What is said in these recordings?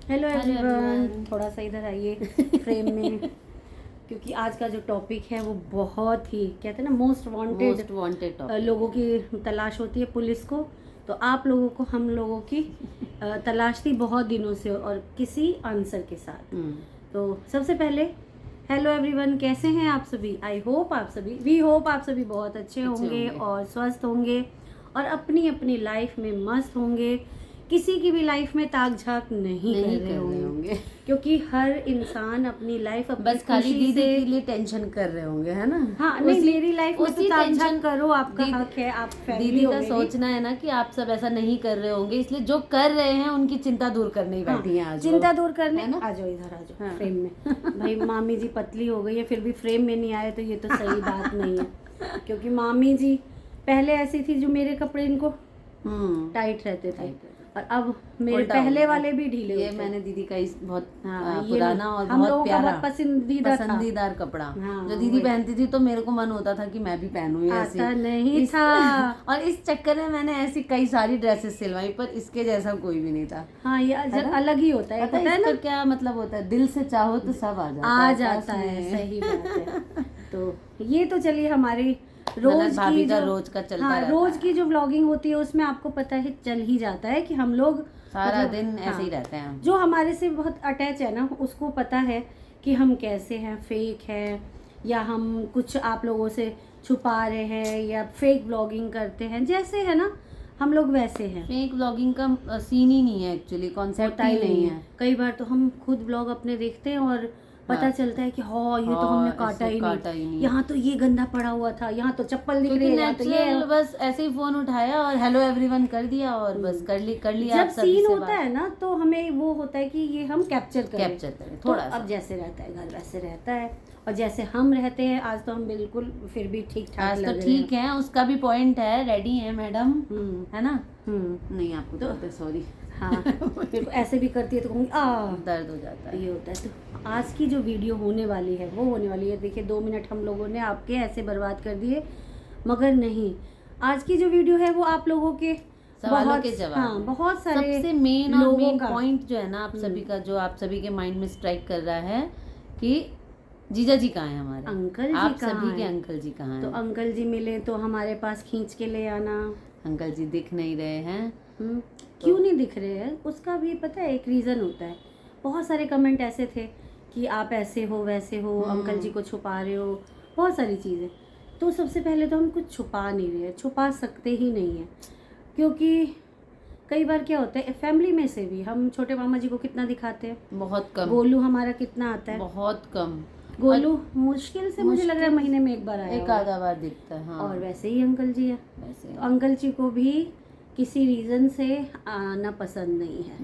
Hello everyone, थोड़ा सा इधर आइए फ्रेम में, क्योंकि आज का जो टॉपिक है वो बहुत ही कहते हैं ना मोस्ट वांटेड लोगों की तलाश होती है पुलिस को। तो आप लोगों को हम लोगों की तलाश थी बहुत दिनों से और किसी आंसर के साथ। तो सबसे पहले हेलो एवरीवन, कैसे हैं आप सभी? वी होप आप सभी बहुत अच्छे होंगे और स्वस्थ होंगे और अपनी अपनी लाइफ में मस्त होंगे। किसी की भी लाइफ में ताक झाक नहीं कर रहे होंगे क्योंकि हर इंसान अपनी लाइफ बस खाली दीदी के लिए टेंशन कर रहे होंगे, है ना? हाँ, नहीं मेरी लाइफ में तो ताक झाक करो, आपका हक है, आप दीदी का सोचना है ना कि आप सब ऐसा नहीं कर रहे होंगे, इसलिए जो कर रहे हैं उनकी चिंता दूर करने ही बैठी हैं आज। चिंता दूर करने आ जाओ, इधर आ जाओ फ्रेम में। भाई मामी जी पतली हो गई है फिर भी फ्रेम में नहीं आए तो ये तो सही बात नहीं है, क्योंकि मामी जी पहले ऐसी थी जो मेरे कपड़े इनको टाइट रहते थे और अब मेरे पहले वाले भी ढीले होते। ये मैंने दीदी का इस बहुत पुराना और बहुत प्यारा पसंदीदार कपड़ा जो दीदी पहनती थी, तो मेरे को मन होता था कि मैं भी पहनूं ऐसी। नहीं था और इस चक्कर में मैंने ऐसी कई सारी ड्रेसेस सिलवाई, पर इसके जैसा कोई भी नहीं था। हाँ, ये अलग ही होता है, पता है ना क्या मतलब होता है? दिल से चाहो तो सब आ जाता है। सही बात है। तो ये तो चलिए हमारी रोज का चलता रहता रोज की जो व्लॉगिंग होती है उसमें आपको पता है चल ही जाता है कि हम लोग सारा दिन ऐसे ही रहते हैं। जो हमारे से बहुत अटैच है ना उसको पता है कि हम कैसे हैं, फेक है या हम कुछ आप लोगों से छुपा रहे हैं या फेक व्लॉगिंग करते हैं, जैसे है ना हम लोग वैसे हैं। फेक व्लॉगिंग का सीन ही नहीं है, एक्चुअली कॉन्सेप्ट ही नहीं है। कई बार तो हम खुद व्लॉग अपने देखते हैं और पता चलता है कि हाँ ये तो हमने काटा ही नहीं, यहाँ तो ये गंदा पड़ा हुआ था, यहाँ तो चप्पल दिख रही है, तो ये बस ऐसे ही फोन उठाया और हेलो एवरीवन कर दिया और बस कर लिया। जब सीन होता है ना तो हमें वो होता है कि ये हम कैप्चर करें थोड़ा तो अब जैसे रहता है घर वैसे रहता है और जैसे हम रहते हैं आज तो हम बिल्कुल फिर भी ठीक ठाक तो ठीक है, उसका भी पॉइंट है, रेडी है मैडम, है ना? नहीं आपको तो सॉरी। हाँ ऐसे भी करती है तो कहूँगी दर्द हो जाता है, ये होता है। तो आज की जो वीडियो होने वाली है वो होने वाली है, देखिए 2 मिनट हम लोगों ने आपके ऐसे बर्बाद कर दिए, मगर नहीं, आज की जो वीडियो है वो आप लोगों के सवालों के जवाब। हाँ, बहुत सारे सबसे मेन पॉइंट जो है ना आप सभी का, जो आप सभी के माइंड में स्ट्राइक कर रहा है कि जीजा जी कहाँ हैं हमारे, अंकल जी आप सभी के अंकल जी कहाँ हैं? तो अंकल जी मिले तो हमारे पास खींच के ले आना। अंकल जी दिख नहीं रहे हैं। क्यों नहीं दिख रहे हैं उसका भी पता है, एक रीज़न होता है। बहुत सारे कमेंट ऐसे थे कि आप ऐसे हो वैसे हो, अंकल जी को छुपा रहे हो, बहुत सारी चीज़ें। तो सबसे पहले तो हम कुछ छुपा नहीं रहे, छुपा सकते ही नहीं है, क्योंकि कई बार क्या होता है फैमिली में से भी हम छोटे मामा जी को कितना दिखाते हैं, बहुत कम। गोलू हमारा कितना आता है, बहुत कम। गोलू मुश्किल से मुझे लग रहा है महीने में एक बार आया, एक आधा बार दिखता है। हाँ। और वैसे ही अंकल जी है, तो अंकल जी को भी किसी रीज़न से आना पसंद नहीं है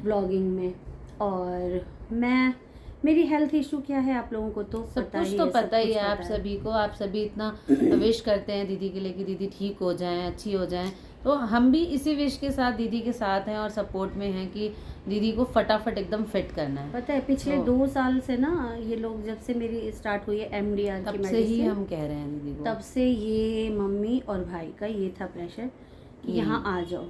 व्लॉगिंग में। और मेरी हेल्थ इशू क्या है आप लोगों को तो सब कुछ तो पता ही है आप सभी को। आप सभी इतना विश करते हैं दीदी के लिए कि दीदी ठीक हो जाएं, अच्छी हो जाएं, तो हम भी इसी विश के साथ दीदी के साथ हैं और सपोर्ट में हैं कि दीदी को फटाफट एकदम फिट करना है। पता है पिछले 2 साल से ना ये लोग, जब से मेरी स्टार्ट हुई है MDR की मेडिसिन, तब से ही हम कह रहे हैं दीदी को, तब से ये मम्मी और भाई का ये था प्रेशर कि यहाँ आ जाओ,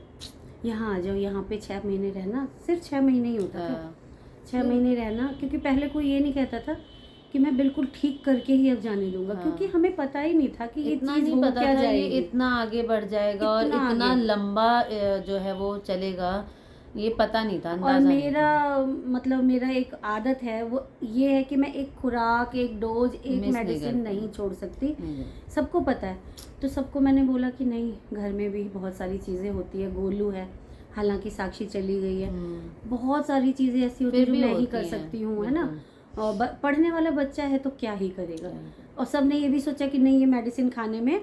यहाँ पे 6 महीने रहना, सिर्फ 6 महीने ही होता था, 6 महीने रहना, क्योंकि पहले कोई ये नहीं कहता था कि मैं बिल्कुल ठीक करके ही अब जाने दूंगा। क्योंकि हमें पता ही नहीं था कि ये चीज़ हो क्या जाएगी, इतना आगे बढ़ जाएगा और इतना लंबा जो है वो चलेगा, ये पता नहीं था। और मेरा एक आदत है वो ये है कि मैं एक खुराक, एक डोज, एक मेडिसिन नहीं छोड़ सकती, सबको पता है। तो सबको मैंने बोला कि नहीं, घर में भी बहुत सारी चीज़ें होती है, गोलू है, हालांकि साक्षी चली गई है, बहुत सारी चीज़ें ऐसी होती है जो मैं ही कर सकती हूँ, है ना। और पढ़ने वाला बच्चा है तो क्या ही करेगा। और सब ने ये भी सोचा कि नहीं ये मेडिसिन खाने में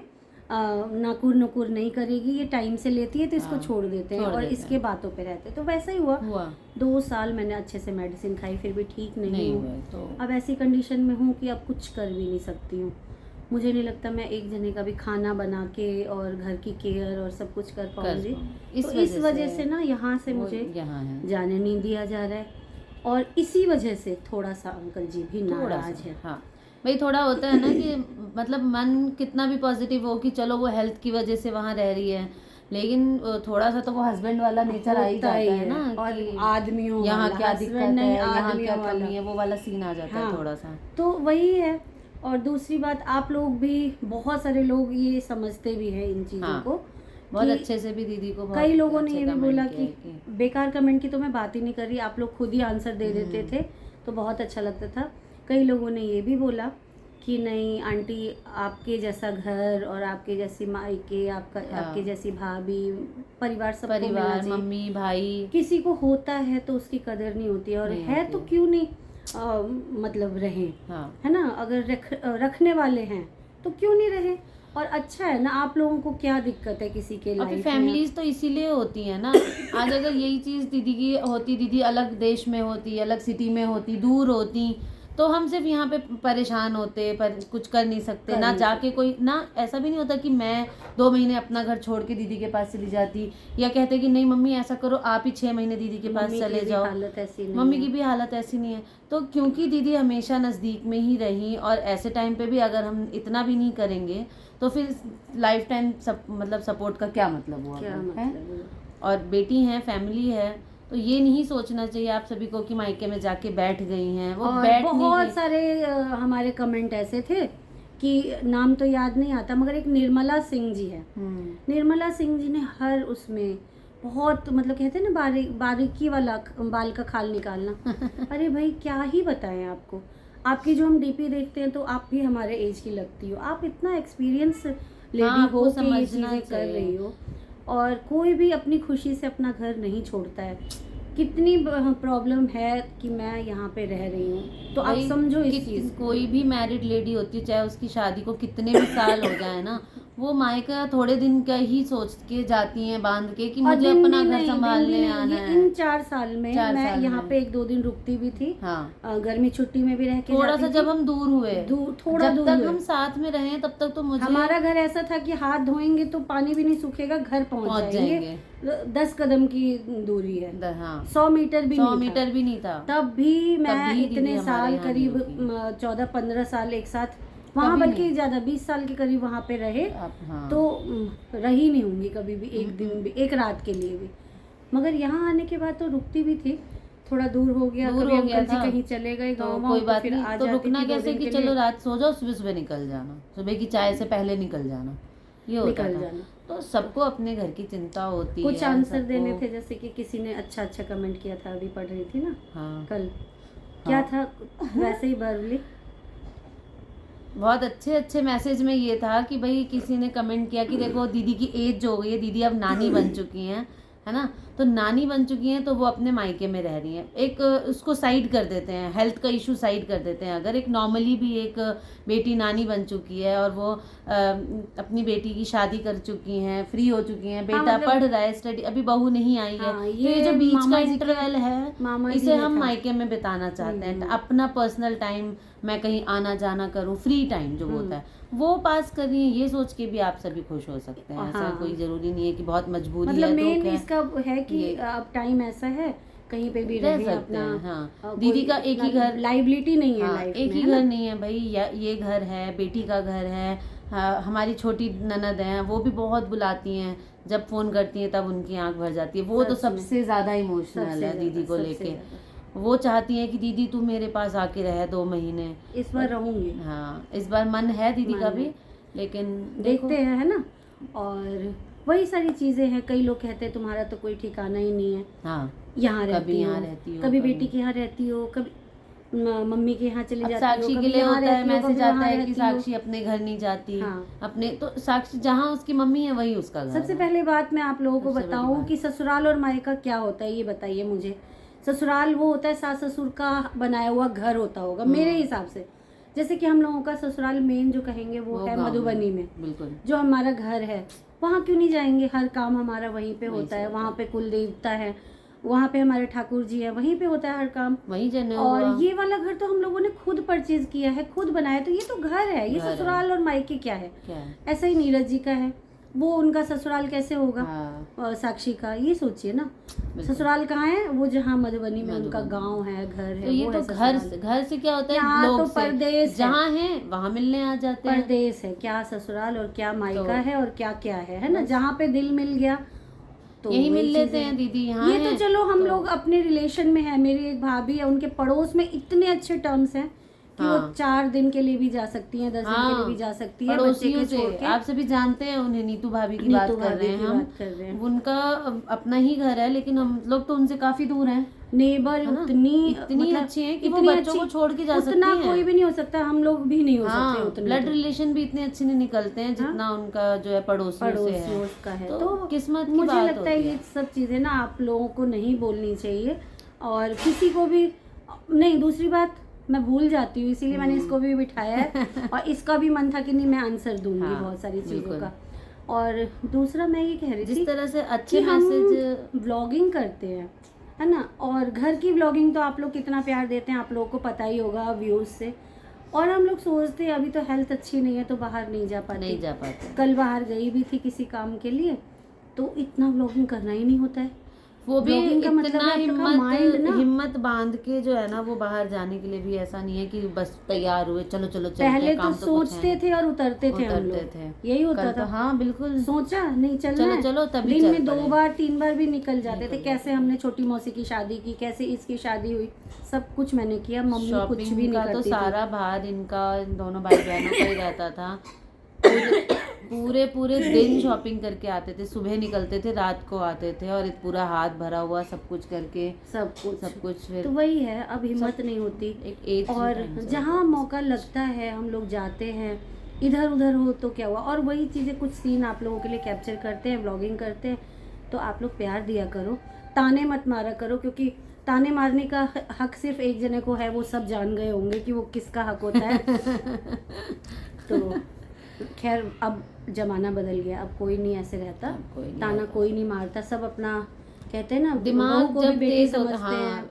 नकुर नहीं करेगी, ये टाइम से लेती है तो इसको छोड़ देते हैं और इसके बातों पे रहते हैं। तो वैसा ही हुआ। 2 साल मैंने अच्छे से मेडिसिन खाई फिर भी ठीक नहीं हुआ। तो अब ऐसी कंडीशन में हूँ कि अब कुछ कर भी नहीं सकती हूँ। मुझे नहीं लगता मैं एक जने का भी खाना बना के और घर की केयर और सब कुछ कर पाऊंगी। तो इस वजह से ना यहाँ से मुझे जाने नहीं दिया जा रहा है और इसी वजह से थोड़ा सा अंकल जी भी नाराज है। हाँ भाई, थोड़ा होता है ना कि मतलब मन कितना भी पॉजिटिव हो कि चलो वो हेल्थ की वजह से वहाँ रह रही है, लेकिन थोड़ा सा तो वो हस्बैंड वाला नेचर आ ही होता जाता ही है ना, और कि आदमियों यहाँ वाला, क्या दिक्कत husband है, नहीं, यहाँ आदमियों क्या वाला। कमी है, वो वाला सीन आ जाता है हाँ। थोड़ा सा। तो वही है। और दूसरी बात, आप लोग भी, बहुत सारे लोग ये समझते भी हैं इन चीज़ों हाँ, को, बहुत कि अच्छे से भी दीदी को बहुत कई लोगों ने अच्छे ये भी कमेंट बोला किया कि है कि बेकार कमेंट की तो मैं बात ही नहीं कर रही, आप लोग खुद ही आंसर दे देते थे तो बहुत अच्छा लगता था। कई लोगों ने ये भी बोला कि नहीं आंटी, आपके जैसा घर और आपके जैसी मायके, आपका हाँ। आपके जैसी भाभी, परिवार सबको मिलना परिवार, चाहिए। मम्मी भाई, किसी को होता है तो उसकी कदर नहीं होती है, और नहीं है होती तो है। क्यों नहीं मतलब रहे, हाँ है ना। अगर रखने वाले हैं तो क्यों नहीं रहे। और अच्छा है ना, आप लोगों को क्या दिक्कत है किसी के और फिर लाइफ में। फैमिलीज तो इसीलिए होती है ना। आज अगर यही चीज़ दीदी की होती, दीदी अलग देश में होती, अलग सिटी में होती, दूर होती, तो हम सिर्फ यहाँ पे परेशान होते, पर कुछ कर नहीं सकते कर ना, नहीं जाके कोई ना, ऐसा भी नहीं होता कि मैं 2 महीने अपना घर छोड़ के दीदी के पास चली जाती, या कहते कि नहीं मम्मी ऐसा करो, आप ही 6 महीने दीदी के पास मम्मी की चले भी जाओ। हालत ऐसी नहीं मम्मी है। की भी हालत ऐसी नहीं है। तो क्योंकि दीदी हमेशा नज़दीक में ही रही, और ऐसे टाइम पे भी अगर हम इतना भी नहीं करेंगे तो फिर लाइफ टाइम मतलब सपोर्ट का क्या मतलब हुआ, क्या है? मतलब है? और बेटी है, फैमिली है, तो ये नहीं सोचना चाहिए आप सभी को कि मायके में जाके बैठ गई हैं, वो और बैठ नहीं बहुत गई। सारे हमारे कमेंट ऐसे थे कि नाम तो याद नहीं आता, मगर एक निर्मला सिंह जी है। निर्मला सिंह जी ने हर उसमें बहुत, मतलब कहते हैं ना, बारीकी वाला बाल का खाल निकालना। अरे भाई क्या ही बताएं आपको। आपकी जो हम डीपी देखते हैं तो आप भी हमारे एज की लगती हो, आप इतना एक्सपीरियंस लेडी आपको हो के ये समझना चीज़ें कर चाहिए। रही हो। और कोई भी अपनी खुशी से अपना घर नहीं छोड़ता है। कितनी प्रॉब्लम है कि मैं यहाँ पे रह रही हूँ, तो आप भाई, समझो इस चीज़ को। कोई भी मैरिड लेडी होती है, चाहे उसकी शादी को कितने भी साल हो जाए ना, वो मायका थोड़े दिन का ही सोच के जाती हैं बांध के कि और मुझे दिन अपना भी घर नहीं, दिन भी संभालने नहीं, आना ये है। इन 4 साल में 4 मैं साल यहाँ में। पे 1-2 दिन रुकती भी थी। हाँ, गर्मी छुट्टी में भी रह के थोड़ा जाती सा थी। जब हम दूर हुए, थोड़ा जब दूर तक हुए। हम साथ में रहे तब तक तो मुझे हमारा घर ऐसा था कि हाथ धोएंगे तो पानी भी नहीं सूखेगा, घर पहुंच जाएंगे। 10 कदम की दूरी है, हाँ, 100 मीटर भी 100 नहीं था। मीटर भी नहीं था। तब भी मैं तभी दीदी इतने हमारे साल, यहाँ करीब नहीं रुकी। 14-15 साल एक साथ वहाँ, कभी बल्कि नहीं। ज़्यादा 20 साल के करीब वहाँ पे रहे। हाँ। तो रही नहीं होंगी कभी भी एक दिन भी, एक रात के लिए भी। मगर यहाँ आने के बाद तो रुकती भी थी। थोड़ा दूर हो गया, दूर कभी हो गया अंकल जी था, कहीं चले गए तो गाँव, कोई तो बात फिर नहीं, आ तो जाती रुकना थी 2 कैसे दिन कि के चलो लिए। रात सो जाओ, सुबह सुबह निकल जाना, सुबह की चाय से पहले निकल जाना, ये होता निकल था। जाना। तो सबको अपने घर की चिंता होती है। कुछ आंसर सबको- देने थे, जैसे कि किसी ने अच्छा कमेंट किया था, अभी पढ़ रही थी ना हाँ, कल, क्या था वैसे ही बर्वली। बहुत अच्छे अच्छे मैसेज में ये था कि भाई किसी ने कमेंट किया कि देखो दीदी की एज जो हो गई है, दीदी अब नानी बन चुकी हैं, है ना, तो नानी बन चुकी हैं तो वो अपने मायके में रह रही हैं। एक उसको साइड कर देते हैं, हेल्थ का इशू साइड कर देते हैं। अगर एक नॉर्मली भी एक बेटी नानी बन चुकी है और वो अपनी बेटी की शादी कर चुकी हैं, फ्री हो चुकी हैं, बेटा मतलब- पढ़ रहा है, स्टडी, अभी बहू नहीं आई है, हाँ, तो ये जो बीच का मामा जी के- इंटरवल मामा है, जी इसे में हम था। मायके में बिताना चाहते हैं। अपना पर्सनल टाइम, मैं कहीं आना जाना करूं, फ्री टाइम जो होता है वो पास करिए, ये सोच के भी आप सभी खुश हो सकते हैं। ऐसा हाँ। कोई जरूरी नहीं है कि बहुत मजबूरी मतलब है, मेन दुख है, इसका है कि अब टाइम ऐसा है, कहीं पे भी रह रहे सकते अपना। हैं। हाँ, दीदी का एक ही घर, लाइबिलिटी नहीं है हाँ, लाइफ एक में, ही है ना? घर नहीं है भाई, ये घर है, बेटी का घर है। हाँ, हमारी छोटी ननद हैं, वो भी बहुत बुलाती हैं, जब फोन करती हैं तब उनकी आंख भर जाती है। वो तो सच में। सबसे ज्यादा इमोशनल सबसे है दीदी को सबसे लेके। ज्यादा। वो चाहती हैं कि दीदी तू मेरे पास आके रहे 2 महीने। इस बार रहूंगी, हाँ, इस बार मन है दीदी का मन भी, है। लेकिन देखते हैं, है ना। और वही सारी चीजें हैं। कई लोग कहते हैं तुम्हारा तो कोई ठिकाना ही नहीं है, हाँ, यहाँ कभी रहती यहाँ हो, रहती हो, कभी बेटी के यहाँ रहती हो, कभी मम्मी के यहाँ चली अब जाती हो, साक्षी के कभी लिए यहाँ होता है रहती हो, मैसेज कभी आता वहाँ है कि रहती हो। साक्षी अपने घर नहीं जाती। हाँ। अपने तो साक्षी जहाँ उसकी मम्मी है वही उसका घर सबसे है। पहले बात मैं आप लोगों को सबसे बड़ी बताऊं बात। कि ससुराल और मायका क्या होता है, ये बताइए मुझे। ससुराल वो होता है सास ससुर का बनाया हुआ घर होता होगा मेरे हिसाब से। जैसे कि हम लोगों का ससुराल मेन जो कहेंगे वो है गाँव मधुबनी में, बिल्कुल। जो हमारा घर है। वहाँ क्यों नहीं जाएंगे, हर काम हमारा वहीं पे वहीं होता से है। होता वहाँ पे कुल देवता है, वहाँ पे हमारे ठाकुर जी है, वहीं पे होता है हर काम। वहीं जने और हुआ। ये वाला घर तो हम लोगों ने खुद परचेज किया है, खुद बनाया, तो ये तो घर है। ये घर है। ससुराल और मायके क्या है? क्या है? ऐसा ही नीरज जी का है। वो उनका ससुराल कैसे होगा। हाँ। साक्षी का ये सोचिए ना, ससुराल कहाँ है, वो जहाँ मधुबनी में उनका गांव है, घर है, तो ये वो तो है घर से क्या होता है, यहाँ लोग तो से परदेश जहाँ है वहाँ मिलने आ जाते हैं। परदेश है, क्या ससुराल और क्या मायका तो है और क्या क्या है ना, जहाँ पे दिल मिल गया तो यही वही मिल लेते चीज़ें हैं दीदी। यहाँ ये तो है, चलो हम तो लोग अपने रिलेशन में है, मेरी एक भाभी है, उनके पड़ोस में इतने अच्छे टर्म्स हैं कि वो 4 दिन के लिए भी जा सकती हैं, 10 दिन के लिए भी जा सकती है, बच्चे के छोड़ के। आप सभी जानते हैं उन्हें, नीतू भाभी की बात कर रहे हैं हम। उनका अपना ही घर है, लेकिन हम लोग तो उनसे काफी दूर हैं। नेबर इतनी मतलब अच्छी हैं कि वो बच्चों को छोड़ के जा सकती हैं। उतना कोई भी नहीं हो सकता, हम लोग भी नहीं हो सकते उतने। ब्लड रिलेशन भी इतने अच्छे नहीं निकलते हैं जितना उनका जो है पड़ोसियों का है। तो किस्मत की मुझे बात लगता है ये सब चीजें ना आप लोगों को नहीं बोलनी चाहिए, और किसी को भी नहीं। दूसरी बात मैं भूल जाती हूँ, इसीलिए मैंने इसको भी बिठाया है और इसका भी मन था कि नहीं मैं आंसर दूंगी बहुत सारी चीजों का। और दूसरा मैं ये कह रही थी, जिस तरह से अच्छे मैसेज व्लॉगिंग करते हैं है ना, और घर की व्लॉगिंग तो आप लोग कितना प्यार देते हैं आप लोगों को पता ही होगा व्यूज से। और हम लोग सोचते हैं अभी तो हेल्थ अच्छी नहीं है तो बाहर नहीं जा पाते। कल बाहर गई भी थी किसी काम के लिए, तो इतना व्लॉगिंग करना ही नहीं होता है। वो भी इतना मतलब हिम्मत बांध के जो है ना, वो बाहर जाने के लिए भी ऐसा नहीं है कि बस तैयार हुए चलो पहले तो सोचते थे और उतरते थे हम लोग, यही होता था। हाँ बिल्कुल, सोचा नहीं चलना चलो तभी दिन में 2 बार 3 बार भी निकल जाते थे। कैसे हमने छोटी मौसी की शादी की, कैसे इसकी शादी हुई, सब कुछ मैंने किया। मम्मी कुछ भी नहीं करती थी। सारा भार इनका इन दोनों भाई बहनों का ही रहता था। पूरे दिन शॉपिंग करके आते थे, सुबह निकलते थे रात को आते थे, और पूरा हाथ भरा हुआ सब कुछ करके सब कुछ फिर तो वही है, अब हिम्मत नहीं होती। एक एज और जहाँ मौका लगता है हम लोग जाते हैं, इधर उधर हो तो क्या हुआ। और वही चीज़ें कुछ सीन आप लोगों के लिए कैप्चर करते हैं, व्लॉगिंग करते हैं, तो आप लोग प्यार दिया करो, ताने मत मारा करो, क्योंकि ताने मारने का हक सिर्फ एक जने को है, वो सब जान गए होंगे कि वो किसका हक होता है। तो खैर अब जमाना बदल गया, अब कोई नहीं ऐसे रहता, ताना कोई नहीं मारता, सब अपना कहते हैं ना दिमाग को भी बेटी समझते हैं,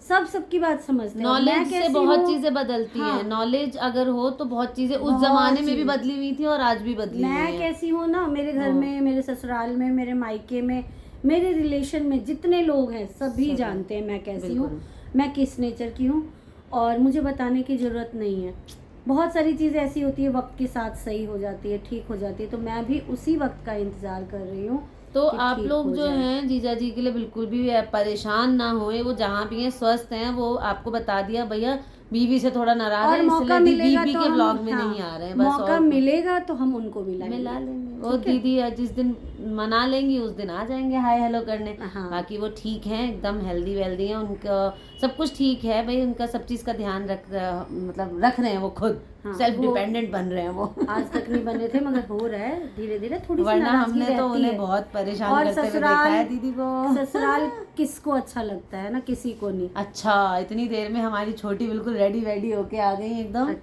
सब सबकी बात समझते हैं। नॉलेज से बहुत चीजें बदलती हैं। नॉलेज अगर हो तो बहुत चीजें उस जमाने में भी बदली हुई थी और आज भी बदली हुई है। मैं कैसी हूँ ना, मेरे घर में, मेरे ससुराल में, मेरे मायके में, मेरे रिलेशन में जितने लोग हैं सभी जानते हैं मैं कैसी हूँ, मैं किस नेचर की हूँ, और मुझे बताने की जरूरत नहीं है। बहुत सारी चीज़ें ऐसी होती है वक्त के साथ सही हो जाती है, ठीक हो जाती है, तो मैं भी उसी वक्त का इंतज़ार कर रही हूँ। तो आप लोग जो हैं जीजा जी के लिए बिल्कुल भी परेशान ना होए, वो जहाँ भी हैं स्वस्थ हैं। वो आपको बता दिया भैया बीवी से थोड़ा नाराज है, मौका इसलिए बीवी तो के व्लॉग में नहीं आ रहे हैं। बस मौका मिलेगा तो हम उनको मिला लेंगे। वो दीदी जिस दिन मना लेंगी उस दिन आ जाएंगे हाय हेलो करने। बाकी वो ठीक हैं, एकदम हेल्दी वेल्दी हैं, उनका सब कुछ ठीक है भाई, उनका सब चीज का ध्यान रख रहे हैं वो खुद। सेल्फ डिपेंडेंट बन रहे हैं वो। आज तक नहीं बने थे मगर हो रहा है धीरे धीरे, थोड़ी सी वरना हमने तो उन्हें बहुत परेशान करते हुए देखा है दीदी को। ससुराल किसको अच्छा लगता है ना, किसी को नहीं। अच्छा इतनी देर में हमारी छोटी बिल्कुल रेडी वेडी होके आ गई एकदम।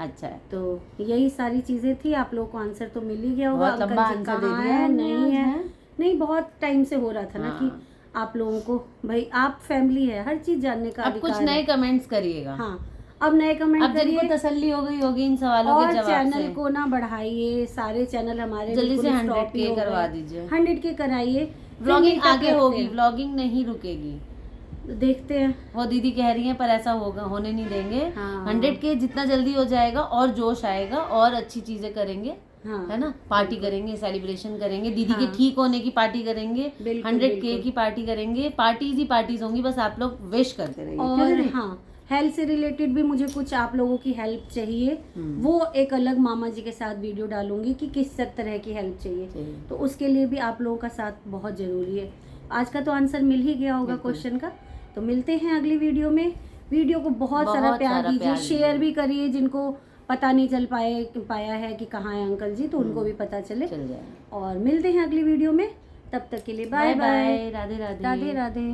अच्छा है। तो यही सारी चीजें थी, आप लोगों को आंसर तो मिल ही गया होगा। बहुत लंबा आंसर दे दिया नहीं बहुत टाइम से हो रहा था ना कि आप लोगों को भाई आप फैमिली है, हर चीज जानने का अधिकार है। अब कुछ नए कमेंट्स करिएगा। हाँ अब नए कमेंट करिए, जिनको तसल्ली हो गई होगी इन सवालों के जवाब से। और चैनल को ना बढ़ाइए, सारे चैनल हमारे जल्दी से 100K करवा दीजिए, 100K कराइए। व्लॉगिंग आगे होगी, व्लॉगिंग नहीं रुकेगी, देखते हैं। वो दीदी कह रही हैं पर ऐसा होगा, होने नहीं देंगे। 100K जितना जल्दी हो जाएगा और जोश आएगा और अच्छी चीजें करेंगे। है ना, पार्टी करेंगे, सेलिब्रेशन करेंगे, दीदी के ठीक होने की पार्टी करेंगे, 100K की पार्टी करेंगे। पार्टीज ही पार्टीज होंगी, बस आप लोग विश करते रहिए। और हाँ हेल्थ से रिलेटेड भी मुझे कुछ आप लोगों की हेल्प चाहिए, वो एक अलग मामा जी के साथ वीडियो डालूंगी कि किस तरह की हेल्प चाहिए, तो उसके लिए भी आप लोगों का साथ बहुत जरूरी है। आज का तो आंसर मिल ही गया होगा क्वेश्चन का। तो मिलते हैं अगली वीडियो में। वीडियो को बहुत सारा प्यार दीजिए, शेयर भी करिए, जिनको पता नहीं चल पाया है कि कहाँ है अंकल जी, तो उनको भी पता चल जाए। और मिलते हैं अगली वीडियो में, तब तक के लिए बाय बाय, राधे राधे, राधे राधे।